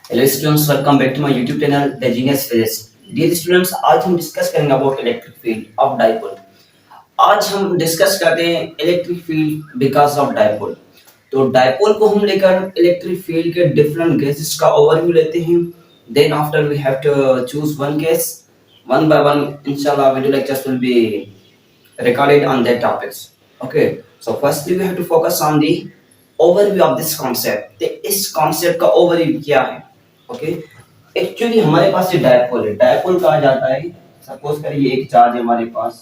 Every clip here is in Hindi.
Hello students, welcome back to my YouTube channel the genius physics. Dear students, आज हम डिस्कस करेंगे about electric field of dipole. आज हम डिस्कस करते हैं electric field because of dipole. तो डाइपोल को हम लेकर इलेक्ट्रिक फील्ड के डिफरेंट केसेस का ओवरव्यू लेते हैं। Then after we have to choose one case, one by one इंशाल्लाह video lectures will be recorded on that topics. Okay, so firstly we have to focus on the overview of this concept. तो इस concept का overview क्या है? Okay, एक्चुअली हमारे पास ये डायपोल है। डायपोल कहा जाता है, सपोज करिए एक चार्ज है हमारे पास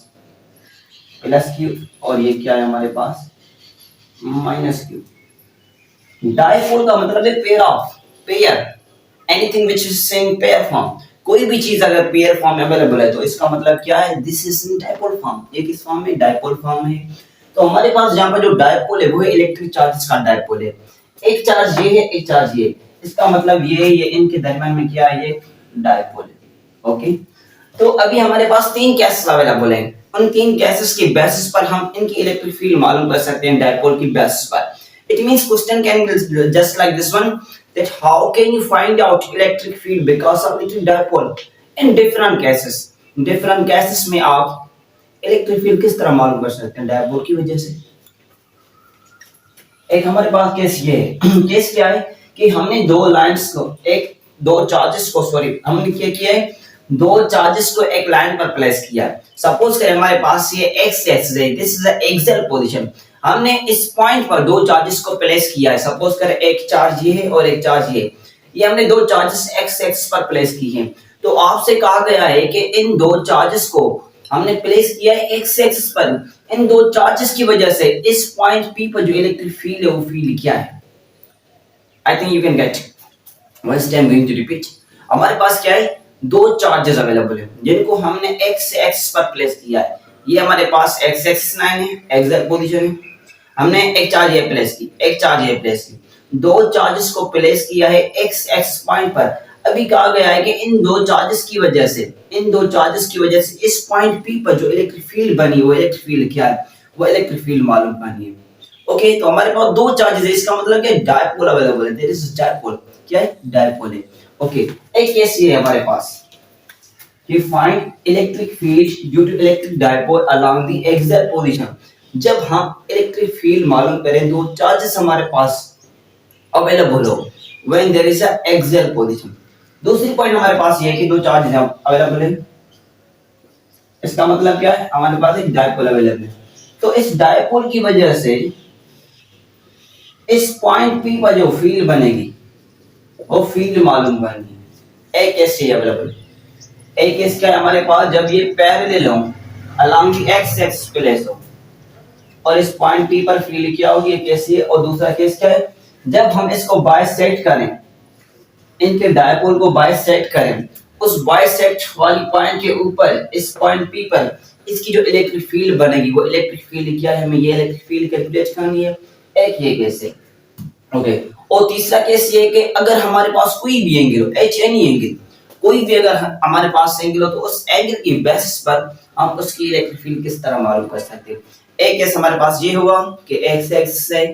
प्लस क्यू और ये क्या है हमारे पास माइनस क्यू। डायपोल का मतलब है pair of, pair, anything which is in pair form. कोई भी चीज अगर पेयर फॉर्म में अवेलेबल है तो इसका मतलब क्या है, this is in dipole form. ये किस फॉर्म में, डायपोल फॉर्म है। तो हमारे पास जहां पर जो डायपोल है वो है इलेक्ट्रिक चार्जेस का डायपोल है। एक चार्ज ये है, एक चार्ज ये, इसका मतलब ये इनके दरमियान में क्या है, ये डायपोल है। ओके, तो अभी हमारे पास तीन केसेस अवेलेबल हैं। उन तीन केसेस के बेसिस पर हम इनकी इलेक्ट्रिक फील्ड मालूम कर सकते हैं डायपोल की बेसिस पर। It means question can be just like this one, that how can you find out electric field because of electric dipole in different cases. Different cases में आप इलेक्ट्रिक फील्ड किस तरह मालूम कर सकते हैं डायपोल की वजह से। एक हमारे पास केस ये है केस क्या है कि हमने दो लाइंस को दो चार्जेस को हमने क्या किया है, दो चार्जेस को एक लाइन पर प्लेस किया। सपोज करें हमारे पास ये एक्स एक्सिस है, this is the axial position. हमने इस पॉइंट पर दो चार्जेस को प्लेस किया है। सपोज करें एक चार्ज ये है और एक चार्ज ये हमने दो चार्जेस एक्स एक्सिस पर प्लेस की हैं। तो आपसे कहा गया है कि इन दो चार्जेस को हमने प्लेस किया है एक्स एक्सिस पर। इन दो चार्जेस की वजह से इस पॉइंट पी पर जो इलेक्ट्रिक फील्ड है वो फील्ड क्या है। I think you can get, once time going to repeat. हमारे पास क्या है, दो चार्जेस अवेलेबल है जिनको हमने एक्स एक्सिस पर प्लेस किया है। ये हमारे पास एक्स एक्सिस लाइन है, एक्सियल पोजीशन है। हमने एक चार्ज ये प्लेस की, एक चार्ज ये प्लेस की, दो चार्जेस को प्लेस किया है एक्स एक्सिस पॉइंट पर। अभी कहा गया है कि इन दो चार्जेस की वजह से, इस पॉइंट पी पर जो इलेक्ट्रिक फील्ड बनी वो इलेक्ट्रिक फील्ड क्या है, वो इलेक्ट्रिक फील्ड मालूम करनी है। ओके, तो हमारे पास दो चार्जेस है, इसका मतलब क्या है, डायपोल अवेलेबल है। देयर इज डायपोल, क्या है, डायपोल है। ओके, एक केस ये है हमारे पास कि find electric field due to electric dipole along the axial position. जब हम इलेक्ट्रिक फील्ड मालूम करें, दो चार्जेस हमारे पास अवेलेबल हो when there is a axial position. दूसरी पॉइंट हमारे पास ये है कि दो चार्जेस अवेलेबल है, इसका मतलब क्या है, हमारे पास एक डायपोल अवेलेबल है। तो इस डायपोल की वजह से इस पॉइंट पी पर जो फील्ड बनेगी वो फील्ड मालूम करनी है। एक केस ये अवेलेबल, एक केस क्या है हमारे पास, जब ये पैरेलल हो along the x axis place हो और इस पॉइंट पी पर फील्ड क्या होगी, एक केस ये। और दूसरा केस क्या है, जब हम इसको बाइसेक्ट करें, इनके डायपोल को बाइसेक्ट करें, उस बाइसेक्ट वाली पॉइंट के ऊपर इस पॉइंट पी पर इसकी जो इलेक्ट्रिक फील्ड बनेगी वो इलेक्ट्रिक फील्ड क्या है, हमें ये इलेक्ट्रिक फील्ड कैलकुलेट करनी है। एक ये केस है। ओके, और तीसरा केस ये है कि अगर हमारे पास कोई भी एंगल हो, एच एनी एंगल, कोई भी अगर हमारे पास एंगल हो तो उस एंगल की बेसिस पर हम उसकी इलेक्ट्रिक फील्ड किस तरह मालूम कर सकते हैं। एक केस हमारे पास ये होगा कि एक्स एक्सिस है,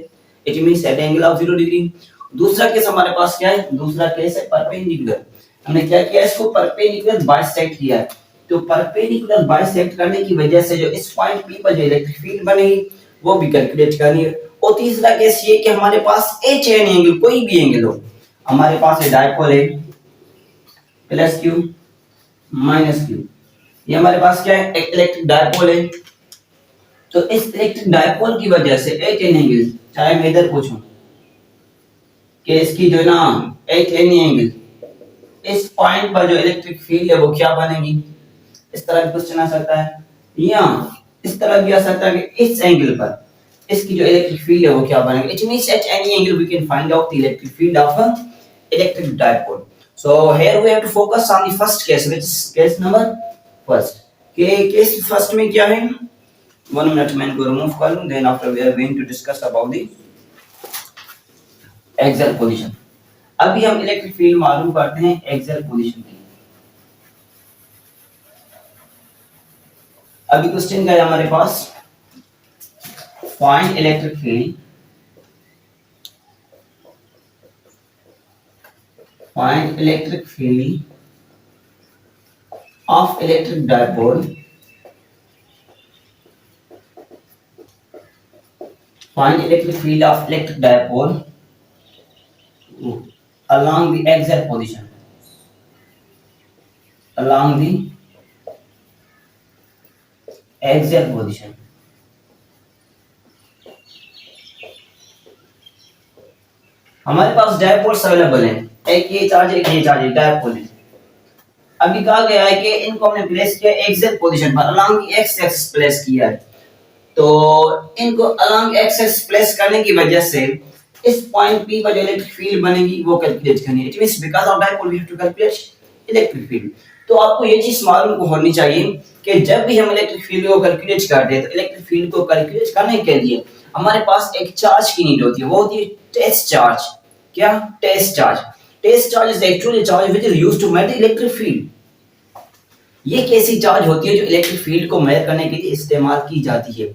it means at angle of 0 degree. दूसरा केस हमारे पास क्या है, दूसरा केस है परपेंडिकुलर। हमने क्या किया, इसको परपेंडिकुलर बाइसेक्ट किया है। तो परपेंडिकुलर बाइसेक्ट करने की वजह से जो इस पॉइंट पी पर जो इलेक्ट्रिक फील्ड बनेगी वो भी कैलकुलेट करनी है। और तीसरा केस ये कि हमारे पास एच एन एंगल, कोई भी एंगल हो, हमारे पास है डायपोल है प्लस क्यू माइनस क्यू, ये हमारे पास क्या है, एक इलेक्ट्रिक डायपोल है। तो इस इलेक्ट्रिक डायपोल की वजह से एच एन एंगल, चाहे मैं इधर पूछूं कि इसकी जो ना एच एन एंगल, इस पॉइंट पर जो इलेक्ट्रिक फील्ड है वो क्या बनेगी, इस तरह भी क्वेश्चन आ सकता है, या इस तरह भी आ सकता है कि इस एंगल पर इसकी जो इलेक्ट्रिक फील्ड है वो क्या बनेगी। It means at any angle we can find out the electric field of a electric dipole. So here we have to focus on the first case, which is case number first. के केस फर्स्ट में क्या है, 1 मिनट मैं इनको रिमूव कर लूं, then after we are going to discuss about the axial position. अभी हम इलेक्ट्रिक फील्ड मालूम करते हैं एक्सियल पोजीशन की। अभी क्वेश्चन क्या है हमारे पास, find electric field find electric field of electric dipole, find electric field of electric dipole along the exact position, along the exact position. हमारे पास डायपोल्स अवेलेबल हैं, एक ये चार्ज एक ये चार्ज, डायपोल है। अभी कहा गया है कि इनको हमने प्लेस किया एग्जैक्ट पोजीशन पर, along the x axis place किया है। तो इनको अलोंग एक्स एक्सिस प्लेस करने की वजह से इस पॉइंट पी पर जो इलेक्ट्रिक फील्ड बनेगी वो कैलकुलेट करनी है। It means because of dipole we have to calculate electric field. तो आपको ये चीज मालूम होनी चाहिए कि जब भी हम इलेक्ट्रिक फील्ड को कैलकुलेट करते हैं तो इलेक्ट्रिक फील्ड को कैलकुलेट करने के लिए हमारे पास एक चार्ज की नीड होती है, वो होती है टेस्ट चार्ज। क्या? Test charge. Test charge is actually charge which is used to measure electric field. ये कैसी चार्ज होती है जो इलेक्ट्रिक फील्ड को मेजर करने के लिए इस्तेमाल की जाती है।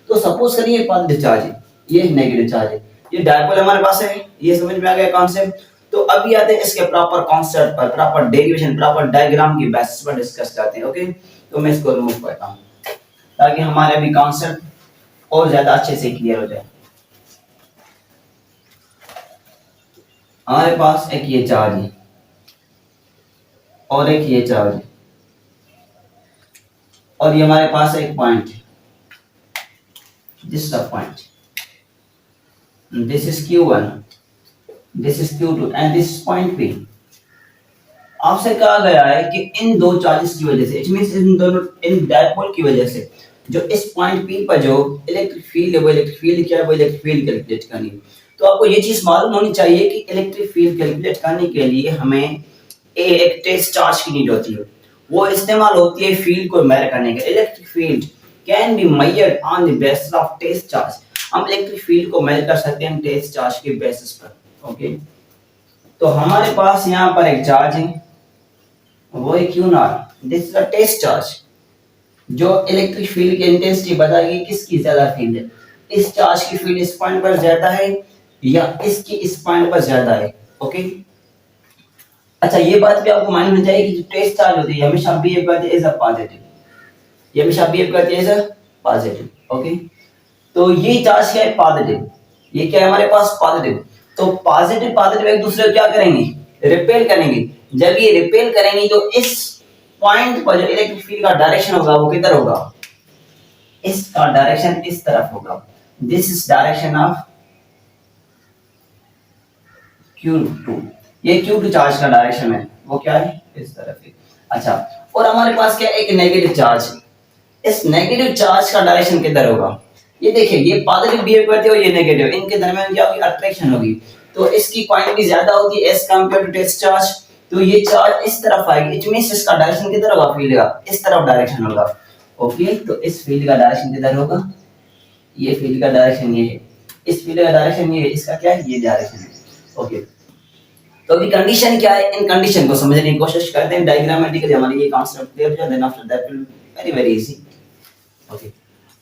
तो सपोज करिए पॉजिटिव चार्ज है, ये नेगेटिव चार्ज है, ये डायपोल हमारे पास है, ये समझ में आ गया कॉन्सेप्ट। तो अभी आते हैं इसके प्रॉपर कॉन्सेप्ट पर, प्रॉपर डेरिवेशन, प्रॉपर डायग्राम की बेसिस पर डिस्कस करते हैं। ओके, तो मैं इसको रिमूव करता हूं ताकि हमारे अभी कॉन्सेप्ट और ज्यादा अच्छे से क्लियर हो जाए। हमारे पास एक ये चार्ज है और एक ये चार्ज है और ये हमारे पास एक पॉइंट है, this the point, this is Q1, this is Q2 and this is point P। आपसे कहा गया है कि इन दो चार्जेस की वजह से, इट मींस इन दोनों, इन डायपोल की वजह से जो इस पॉइंट P पर जो इलेक्ट्रिक फील्ड है वो इलेक्ट्रिक फील्ड क्या है, वो इलेक्ट्रिक फील्ड कैलकुलेट करनी है। तो आपको ये चीज मालूम होनी चाहिए कि इलेक्ट्रिक फील्ड कैलकुलेट करने के लिए हमें एक टेस्ट चार्ज की नीड होती है, वो इस्तेमाल होती है फील्ड को मेजर करने के। Electric field can be measured on the basis of test charge. हम इलेक्ट्रिक फील्ड को मेजर कर सकते हैं टेस्ट चार्ज के बेसिस पर। ओके, तो हमारे पास यहाँ पर एक चार्ज है, वो है Q0, this is a test charge जो इलेक्ट्रिक फील्ड की इंटेंसिटी बताएगी किसकी ज्यादा फील्ड है, इस चार्ज की फील्ड इस पॉइंट पर ज्यादा है या इसकी इस पॉइंट पर ज्यादा है। ओके, अच्छा ये बात भी आपको मालूम होनी चाहिए कि जो टेस्ट चार्ज होती है हमेशा बिहेव करती है एज अ पॉजिटिव, ये हमेशा बिहेव करती है एज अ पॉजिटिव। ओके, तो ये चार्ज क्या है, पॉजिटिव, ये क्या है हमारे पास पॉजिटिव। तो पॉजिटिव पॉजिटिव एक दूसरे को क्या करेंगे, रिपेल करेंगे। जब ये रिपेल करेंगे तो इस पॉइंट पर जो इलेक्ट्रिक फील्ड का डायरेक्शन होगा वो किधर होगा, इसका डायरेक्शन इस तरफ होगा। This is direction of Q2, ये Q2 चार्ज का डायरेक्शन है, वो क्या है, इस तरफ है। अच्छा, और हमारे पास क्या एक नेगेटिव चार्ज, इस नेगेटिव चार्ज का डायरेक्शन किधर होगा, ये देखिए ये पॉजिटिव बिहेव करते हो, ये नेगेटिव, इनके दरमियान क्या होगी, अट्रैक्शन होगी। तो इसकी क्वांटिटी ज्यादा होती है as compare to test charge, तो ये चार्ज इस तरफ आएगी। इट मींस इसका डायरेक्शन किधर होगा, फील्ड का इस तरफ डायरेक्शन होगा। ओके, तो इस फील्ड का डायरेक्शन किधर होगा, ये फील्ड का डायरेक्शन ये है, इस फील्ड का डायरेक्शन ये है, इसका क्या है, ये डायरेक्शन है। ओके, तो अभी कंडीशन क्या है, इन कंडीशन को समझने की कोशिश करते हैं डायग्रामेटिकली, हमारे ये कांसेप्ट क्लियर हो जाए, then after that will very very easy. Okay,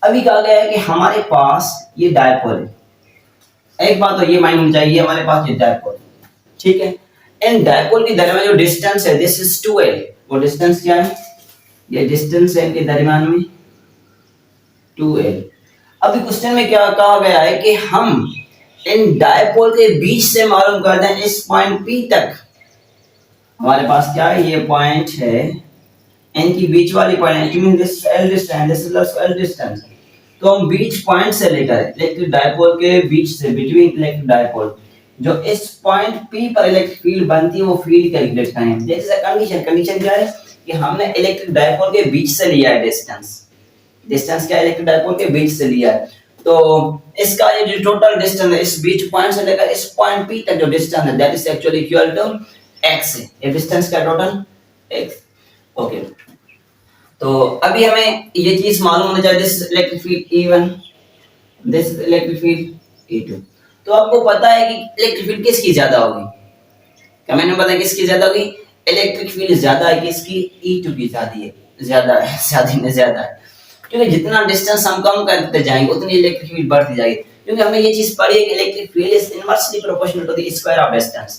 अभी कहा गया है कि हमारे पास ये डायपोल है, एक बात तो ये माइंड होनी चाहिए, हमारे पास ये डायपोल, ठीक है। इन डायपोल के दरमियान जो डिस्टेंस है दिस इज 2l, वो डिस्टेंस क्या है, ये डिस्टेंस है इनके दरमियान में 2l। अभी क्वेश्चन में क्या कहा गया है कि हम इन डायपोल के बीच से मालूम कर दें इस पॉइंट P तक, हमारे पास क्या है, ये पॉइंट है, इनकी बीच वाली point, this L distance, this is L distance. तो हम बीच पॉइंट से लेकर इलेक्ट्रिक डायपोल के बीच से, बिटवीन इलेक्ट्रिक डायपोल, जो इस पॉइंट P पर इलेक्ट्रिक फील्ड बनती है वो फील्ड कैलकुलेट करेंगे। दिस इज कंडीशन, कंडीशन क्या है कि हमने इलेक्ट्रिक डायपोल के बीच से लिया है डिस्टेंस, डिस्टेंस क्या है, इलेक्ट्रिक डायपोल के बीच से लिया है। तो इसका ये जो टोटल डिस्टेंस है इस बीच पॉइंट से लेकर इस पॉइंट P तक जो डिस्टेंस है that is actually equal to x है, ये डिस्टेंस का टोटल x। ओके, तो अभी हमें ये चीज मालूम होना चाहिए, this electric field E1, this electric field E2। तो आपको पता है कि इलेक्ट्रिक फील्ड किसकी ज्यादा होगी, कमेंट में बताएं किसकी ज्यादा होगी, इलेक्ट्रिक फील्ड ज्यादा है किसकी, E2 की ज्यादा है, ज्यादा में ज्यादा है, क्योंकि जितना डिस्टेंस हम कम करते जाएंगे उतनी इलेक्ट्रिक फील्ड बढ़ती जाएगी। क्योंकि हमने ये चीज पढ़ी है कि electric field is inversely proportional to the square of distance.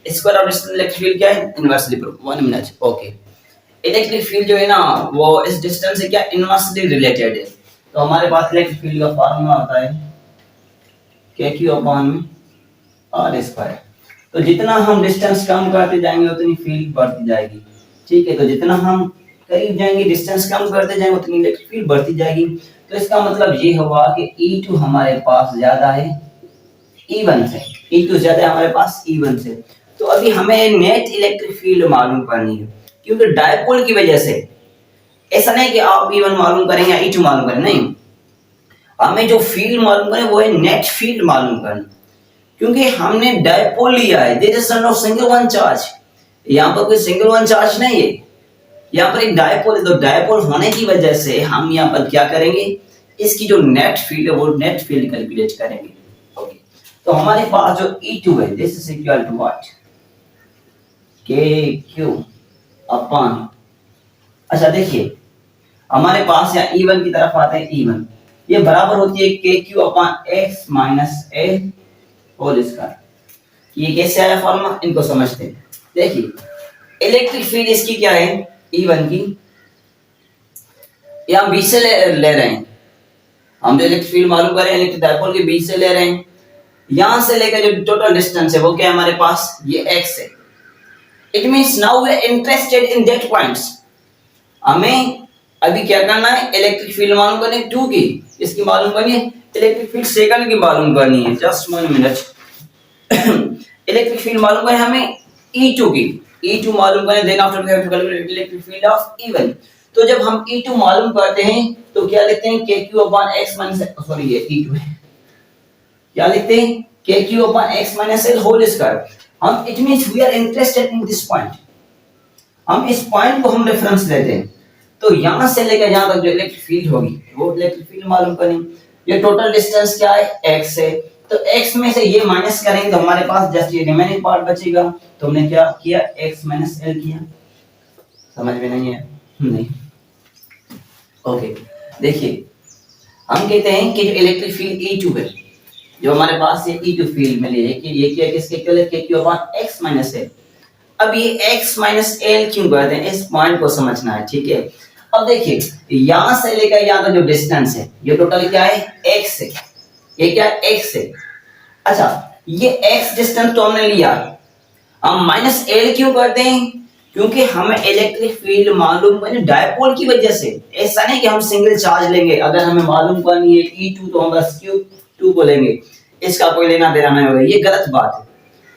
Square of distance electric field क्या है, inversely proportional. 1 minute, okay. Electric field जो है ना वो इस डिस्टेंस से क्या इनवर्सली रिलेटेड है। तो हमारे पास इलेक्ट्रिक फील्ड का फार्मूला आता है kq/r²। तो जितना हम डिस्टेंस कम करते जाएंगे उतनी फील्ड बढ़ती जाएगी, ठीक है। तो जितना हम करीब जाएंगे, डिस्टेंस कम करते जाएंगे, उतनी इलेक्ट्रिक फील्ड बढ़ती जाएगी। तो इसका मतलब ये हुआ कि E2 हमारे पास ज्यादा है E1 से, E2 ज्यादा है हमारे पास E1 से। तो अभी हमें नेट इलेक्ट्रिक फील्ड मालूम करनी है, क्योंकि डायपोल की वजह से ऐसा नहीं कि आप E1 मालूम करेंगे या E2 मालूम करें, नहीं, हमें जो फील्ड मालूम करें वो है नेट फील्ड मालूम करना, क्योंकि हमने डायपोल लिया है। There is no single one charge, यहाँ पर कोई सिंगल वन चार्ज नहीं है, यहाँ पर एक डायपोल है। तो डायपोल होने की वजह से हम यहाँ पर क्या करेंगे, इसकी जो नेट फील्ड है वो नेट फील्ड कैलकुलेट करेंगे, ओके। तो हमारे पास जो E2 है, this is equal to what, kq/, अच्छा देखिए हमारे पास यहाँ E1 की तरफ आते हैं, E1 ये बराबर होती है kq/x - a होल स्क्वायर। ये कैसे आया फॉर्मूला, इनको समझते हैं। देखिए इलेक्ट्रिक फील्ड इसकी क्या है, E1 की, यहाँ बीच से ले रहे हैं हम, जो इलेक्ट्रिक फील्ड मालूम करें इलेक्ट्रिक डायपोल के बीच से ले रहे हैं। यहां से लेकर जो टोटल डिस्टेंस है वो क्या है हमारे पास, ये x है। It means now we are interested in that points. हमें अभी क्या करना है, इलेक्ट्रिक फील्ड मालूम करनी है 2 की, इसकी मालूम करनी है, इलेक्ट्रिक फील्ड सेकंड की मालूम करनी है। Just 1 minute. इलेक्ट्रिक फील्ड मालूम करनी है हमें E2 की, E2 मालूम करनी, then after we have to calculate electric field of E1। तो जब हम E2 मालूम करते हैं तो क्या लिखते हैं, kq/x - सॉरी ये E2 है, क्या लिखते हैं, kq/x - l होल स्क्वायर। हम it means we are interested in this point, हम इस पॉइंट को हम रेफरेंस लेते हैं। तो यहां से लेकर यहां तक जो इलेक्ट्रिक फील्ड होगी वो इलेक्ट्रिक फील्ड मालूम करनी। ये टोटल डिस्टेंस क्या है, x है। तो x में से ये माइनस करेंगे तो हमारे पास जस्ट ये रिमेनिंग पार्ट बचेगा। तो हमने क्या किया, x - l किया। समझ में नहीं है, नहीं, ओके। देखिए हम कहते हैं कि जो इलेक्ट्रिक फील्ड E2 है, जो हमारे पास ये E2 फील्ड मिली है कि ये क्या किसके इक्वल है, kq/x - l। अब ये x - l क्यों कहते हैं, इस पॉइंट को समझना है, ठीक है। अब देखिए यहां से लेकर यहां का जो डिस्टेंस है ये टोटल क्या है, x है। ये क्या है, x है। अच्छा ये x डिस्टेंस तो हमने लिया, हम -l क्यों करते हैं, क्योंकि हमें इलेक्ट्रिक फील्ड मालूम करनी डायपोल की वजह से। ऐसा नहीं कि हम सिंगल चार्ज लेंगे, अगर हमें मालूम करनी है E2 तो हम बस q2 को लेंगे, इसका कोई लेना देना नहीं होगा, ये गलत बात है,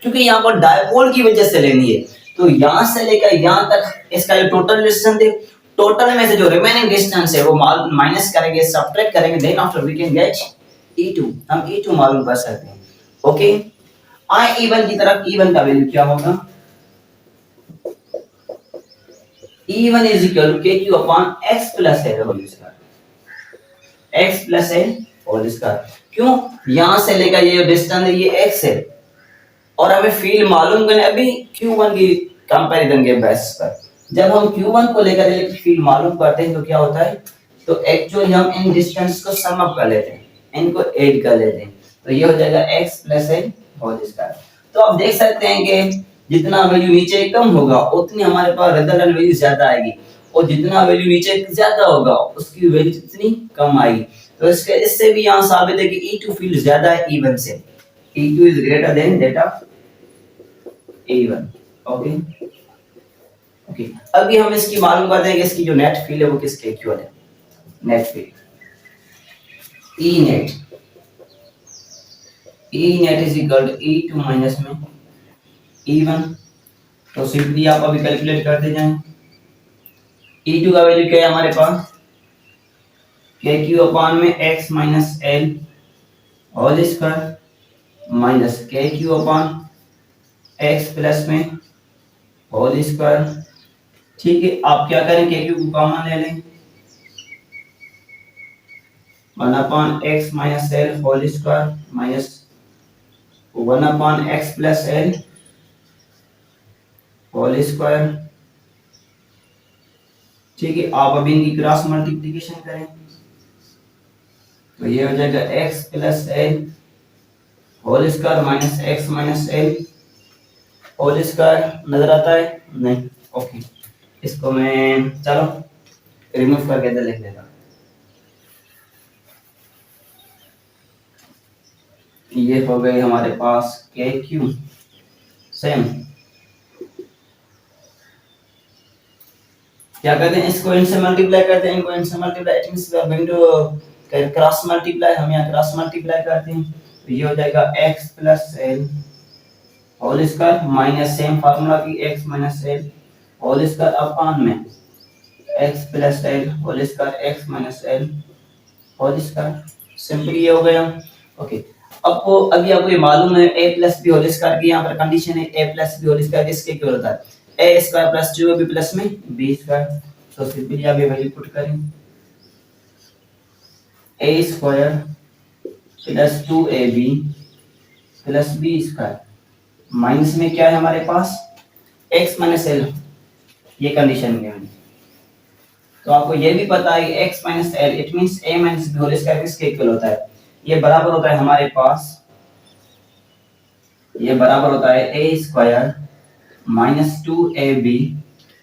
क्योंकि यहाँ पर डायपोल की वजह से लेनी है। तो यहां से लेकर यहां तक इसका जो टोटल डिस्टेंस है, टोटल में से जो रिमेनिंग डिस्टेंस है वो माइनस करेंगे, सब्ट्रैक्ट करेंगे, then after we can get E2, हम E2 मालूम कर सकते हैं, ओके। आए E1 की तरफ, E1 का वैल्यू क्या होगा, E1 is equal to kq/x + l whole square, x + l whole square. क्यों, यहां से लेकर ये डिस्टेंस है ये x है, और हमें फील्ड मालूम करने अभी Q1 की कंपैरिजन के बेस पर। जब हम Q1 को लेकर इलेक्ट्रिक फील्ड मालूम करते हैं तो क्या होता है, तो एक्चुअली हम इन डिस्टेंस को सम अप कर लेते हैं, इनको ऐड कर लेते हैं, तो ये हो जाएगा x + l होल स्क्वायर। तो आप देख सकते हैं कि जितना वैल्यू नीचे कम होगा उतनी हमारे पास रिजल्टेंट वैल्यू ज्यादा आएगी, और जितना वैल्यू नीचे ज्यादा होगा उसकी वैल्यू जितनी कम आएगी। तो इससे भी यहाँ साबित है कि E2 फील्ड ज्यादा है E1 से, E2 is greater than that of E1, okay okay. अभी हम इसकी मालूम करते हैं कि इसकी जो नेट फील्ड है वो किसके इक्वल है, net field E net is equal to E2 minus में E1। तो सिंपली आप अभी कैलकुलेट करते जाएं। E2 का वैल्यू क्या है हमारे पास, kq/x - l whole square minus kq/x plus में होल स्क्वायर, ठीक है। आप क्या करें, kq को कॉमन ले लें, 1/x - l whole square minus 1/x + l whole square, ठीक है। आप अभी इनकी क्रॉस मल्टीप्लिकेशन करें तो ये हो जाएगा x + l whole square minus x - l whole square नजर आता है? नहीं। ओके, इसको मैं चलो रिमूव करके इधर लिख देता हूँ। ये हो गई हमारे पास के क्यू, सेम क्या कहते हैं, इसको इनसे मल्टीप्लाई करते हैं, इनको इनसे multiply, it means we are going to cross multiply, हम यहाँ क्रॉस मल्टीप्लाई करते हैं, तो ये हो जाएगा x plus L whole square minus same formula की x minus L whole square upon में x plus L whole square x minus L whole square, simply ये हो गया। ओके, आपको अभी आपको ये मालूम है a plus B whole square की यहाँ पर कंडीशन है, a plus B whole square किसके इक्वल होता है, a square plus 2ab plus में b स्क्वायर, तो सिंपली आप ये वैल्यू पुट करें, a square plus 2ab plus b square minus में क्या है हमारे पास x माइनस एल, ये कंडीशन में। तो आपको ये भी पता है x minus L it means a minus b whole square किसके इक्वल होता है, ये बराबर होता है हमारे पास, ये बराबर होता है a square minus 2ab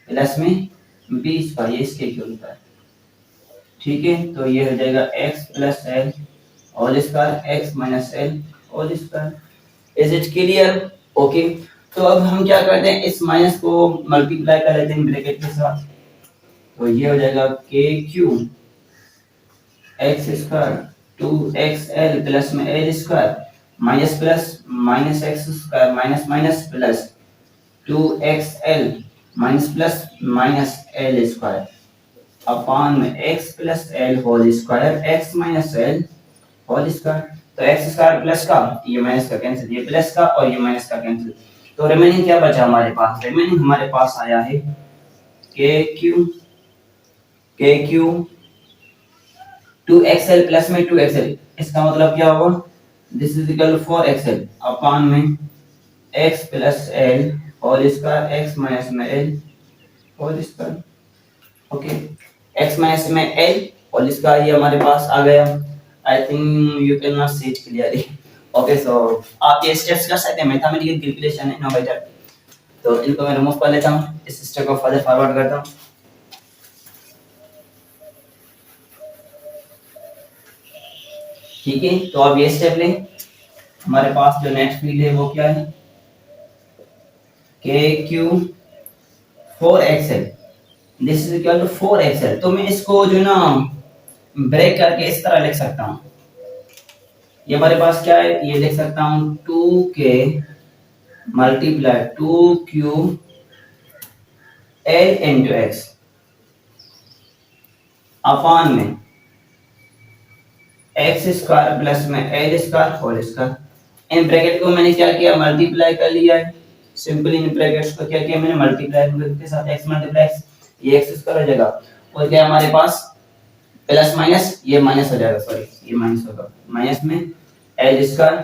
plus में b स्क्वायर, ये इसके इक्वल होता है। ठीक है, तो ये हो जाएगा x plus L whole square x minus L whole square. Is it clear? Okay, तो अब हम क्या करते हैं, इस माइनस को मल्टीप्लाई कर लेते हैं ब्रैकेट के साथ, तो ये हो जाएगा के q x square 2xl plus में L square minus plus minus x square minus minus plus 2xl minus plus minus l square upon में x plus L whole square x minus L whole square. तो x स्क्वायर प्लस का ये माइनस का कैंसिल, ये प्लस का और ये माइनस का कैंसिल, तो रिमेनिंग क्या बचा हमारे पास, रिमेनिंग हमारे पास आया है के क्यू 2xl प्लस में 2xl, इसका मतलब क्या होगा, this is equal to 4xl upon में x plus L whole square x minus में l whole square. Okay, x minus में एल होल स्क्वायर ये हमारे पास आ गया। I think you can not see it clearly. Okay, so आप ये स्टेप्स कर सकते हैं, मैथमेटिकल कैलकुलेशन है, नो बेटर। तो इनको मैं रिमूव कर लेता हूँ, इस स्टेप को फर्दर फॉरवर्ड करता हूँ। ठीक है, तो अब ये स्टेप लें, हमारे पास जो नेट फील्ड है वो क्या है, K Q 4xl, this is equal to 4xl। तो मैं इसको जो ना ब्रेक करके इस तरह लिख सकता हूँ, ये हमारे पास क्या है, ये लिख सकता हूँ 2k multiply 2q l into x upon में x स्क्वायर प्लस में एल स्क्वायर होल स्क्वायर। इन ब्रैकेट को मैंने क्या किया, मल्टीप्लाई कर लिया है, सिंपली इन ब्रैकेट्स को क्या किया मैंने, मल्टीप्लाई के साथ x मल्टीप्लाई x, ये x स्क्वायर हो जाएगा, और क्या हमारे पास प्लस माइनस ये माइनस हो जाएगा, सॉरी ये माइनस होगा, माइनस में एल स्क्वायर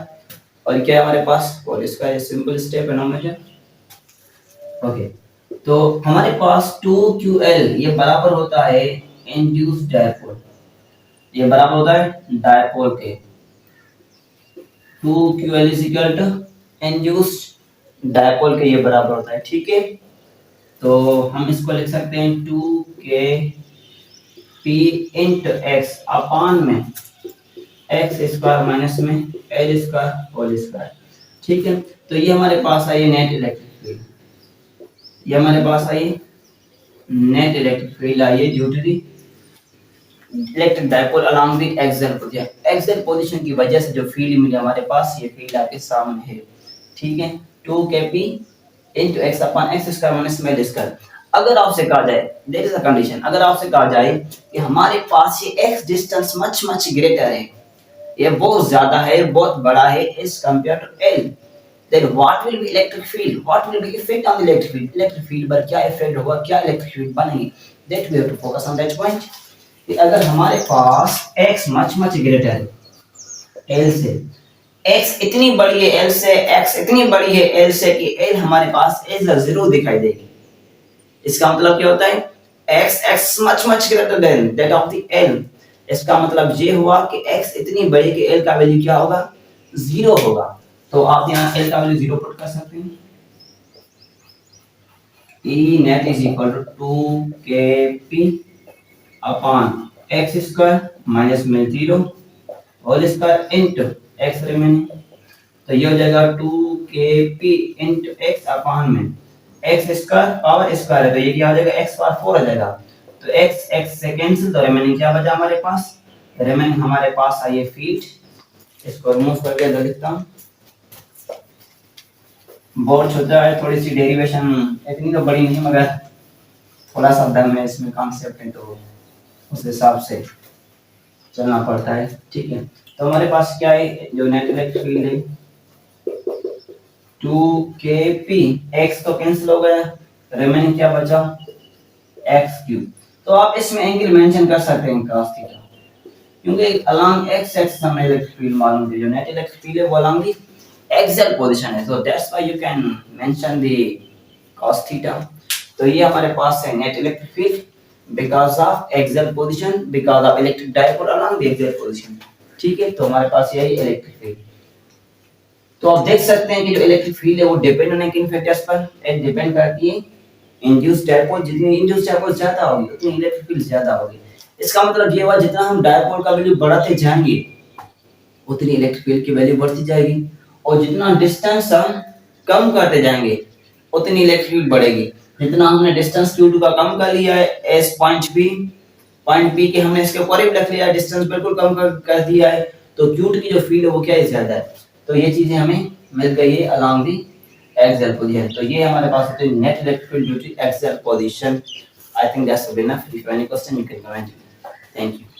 और क्या हमारे पास होल स्क्वायर, सिंपल स्टेप है ना मुझे। ओके, तो हमारे पास 2ql ये बराबर होता है इंड्यूस्ड डायपोल, ये बराबर होता है डायपोल के 2ql is equal to induced dipole के, ये बराबर होता है। ठीक है, तो हम इसको लिख सकते हैं 2k p into x upon में x स्क्वायर माइनस में एल स्क्वायर होल स्क्वायर। ठीक है, तो ये हमारे पास आई नेट इलेक्ट्रिक फील्ड, ये हमारे पास आई नेट इलेक्ट्रिक फील्ड आई due to the electric dipole along the axial position, axial position की वजह से जो फील्ड मिली हमारे पास, ये फील्ड आपके सामने है। ठीक है, 2kp into x upon x square minus में एल स्क्वायर। अगर आपसे कहा जाए, देयर इज अ कंडीशन, अगर आपसे कहा जाए कि हमारे पास ये x distance much much greater है, ये बहुत ज्यादा है, बहुत बड़ा है as compare to l, then what will be electric field, what will be effect on the electric field, electric field पर क्या इफेक्ट होगा, क्या इलेक्ट्रिक फील्ड बनेगी, that we have to focus on that point। कि अगर हमारे पास x मच मच ग्रेटर है l से, x इतनी बड़ी है l से, x इतनी बड़ी है l से कि l हमारे पास एज अ जीरो दिखाई देगी, इसका मतलब क्या होता है, x much much greater than that of the l, इसका मतलब ये हुआ कि x इतनी बड़ी कि l का वैल्यू क्या होगा, जीरो होगा। तो आप यहाँ l का वैल्यू जीरो पुट कर सकते हैं। E net is equal to 2kp upon x square minus में 0 whole square into x remaining, तो ये हो जाएगा 2kp इंटू x अपॉन में x स्क्वायर पावर स्क्वायर है, तो ये क्या हो जाएगा x पावर 4 हो जाएगा, तो x x से कैंसिल, तो रिमेनिंग क्या बचा हमारे पास, रिमेनिंग हमारे पास आई है फील्ड, इसको रिमूव करके दे देता हूँ। बोर्ड छोटा है, थोड़ी सी डेरिवेशन इतनी तो बड़ी नहीं, मगर थोड़ा सा दम है इसमें कॉन्सेप्ट है, तो उस हिसाब से चलना पड़ता है, ठीक है। तो हमारे पास क्या है, जो नेट इलेक्ट्रिक फील्ड है 2kp, x तो कैंसिल हो गया, रिमेनिंग क्या बचा x क्यूब। तो आप इसमें एंगल मेंशन कर सकते हैं cos थीटा, क्योंकि अलोंग x एक्सिस हमें इलेक्ट्रिक फील्ड मालूम है, जो नेट इलेक्ट्रिक फील्ड है वो अलोंग दी एक्सियल पोजीशन है, तो that's why you can mention the cos theta. तो ये हमारे पास है net electric field because of axial position, because of electric dipole along the axial position, ठीक है। तो हमारे पास यही इलेक्ट्रिक फील्ड। तो आप देख सकते हैं कि जो इलेक्ट्रिक फील्ड है वो डिपेंड होने किन फैक्टर्स पर, एक डिपेंड करती है इंड्यूस्ड डाइपोल, जितनी इंड्यूस्ड डाइपोल ज्यादा होगी उतनी इलेक्ट्रिक फील्ड ज्यादा होगी। इसका मतलब ये हुआ जितना हम डाइपोल का वैल्यू बढ़ाते जाएंगे उतनी इलेक्ट्रिक फील्ड की वैल्यू बढ़ती जाएगी, और जितना डिस्टेंस हम कम करते जाएंगे उतनी इलेक्ट्रिक फील्ड बढ़ेगी। जितना हमने डिस्टेंस q2 का कम कर लिया है एस पॉइंट p के हमने इसके करीब रख लिया है, डिस्टेंस बिल्कुल कम कर दिया है, तो q2 की जो फील्ड है वो क्या है, ज्यादा है। तो ये चीजें हमें मिल गई है अलोंग दी एक्सियल पोजीशन। तो ये हमारे पास होती है net electric field due to axial position. I think that's enough. If any question you can comment. Thank you.